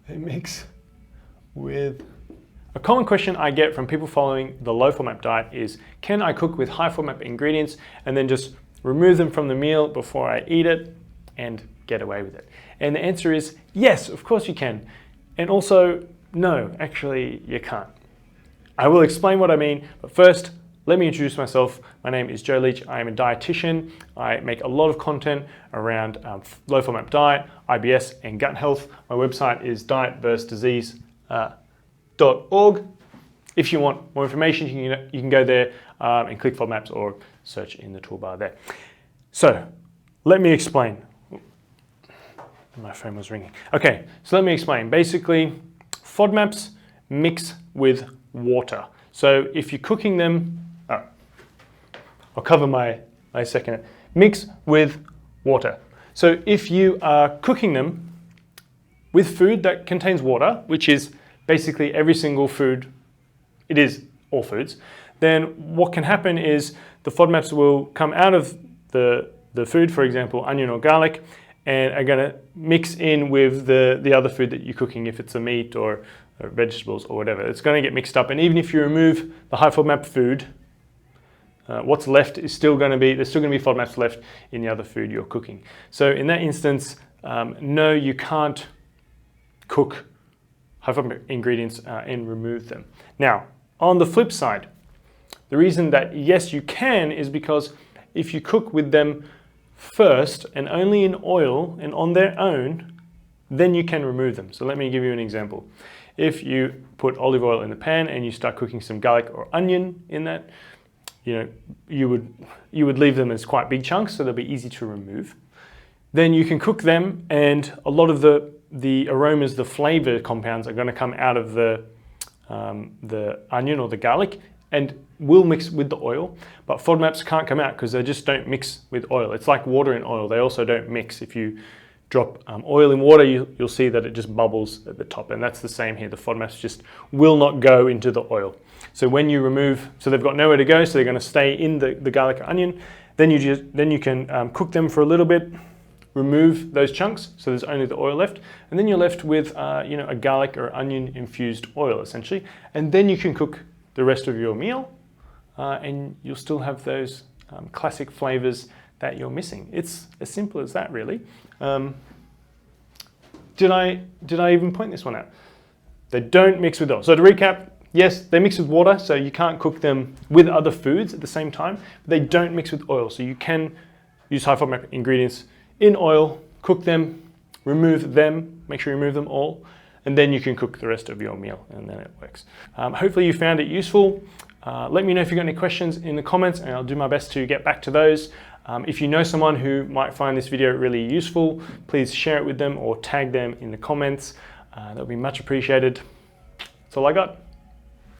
they mix with... A common question I get from people following the low FODMAP diet is, can I cook with high FODMAP ingredients and then just remove them from the meal before I eat it and get away with it? And the answer is yes, of course you can. And also, no, actually you can't. I will explain what I mean, but first, let me introduce myself. My name is Joe Leach. I am a dietitian. I make a lot of content around low FODMAP diet, IBS, and gut health. My website is dietversusdisease.org. If you want more information, you can go there and click FODMAPs or search in the toolbar there. So let me explain. My phone was ringing. Okay, so let me explain. Basically, FODMAPs mix with water. So if you're cooking them, I'll cover my second. Mix with water. So if you are cooking them with food that contains water, which is basically every single food, it is all foods, then what can happen is the FODMAPs will come out of the food, for example, onion or garlic, and are gonna mix in with the other food that you're cooking, if it's a meat or vegetables or whatever. It's gonna get mixed up, and even if you remove the high FODMAP food, what's left is still going to be, there's still going to be FODMAPs left in the other food you're cooking. So in that instance, no, you can't cook high FODMAP ingredients and remove them. Now, on the flip side, the reason that yes, you can is because if you cook with them first and only in oil and on their own, then you can remove them. So let me give you an example. If you put olive oil in the pan and you start cooking some garlic or onion in that, you would leave them as quite big chunks, so they'll be easy to remove. Then you can cook them, and a lot of the aromas, the flavor compounds are going to come out of the onion or the garlic and will mix with the oil. But FODMAPs can't come out because they just don't mix with oil. It's like water and oil. They also don't mix. If you drop oil in water, you'll see that it just bubbles at the top, and that's the same here. The FODMAPs just will not go into the oil. So when you remove, so they've got nowhere to go, so they're going to stay in the garlic or onion. Then you can cook them for a little bit, remove those chunks, so there's only the oil left, and then you're left with a garlic or onion infused oil essentially, and then you can cook the rest of your meal, and you'll still have those classic flavors that you're missing. It's as simple as that, really. Did I even point this one out? They don't mix with oil. So to recap, yes, they mix with water, so you can't cook them with other foods at the same time, but they don't mix with oil. So you can use high FODMAP ingredients in oil, cook them, remove them, make sure you remove them all, and then you can cook the rest of your meal, and then it works. Hopefully you found it useful. Let me know if you've got any questions in the comments, and I'll do my best to get back to those. If you know someone who might find this video really useful, please share it with them or tag them in the comments. That would be much appreciated. That's all I got.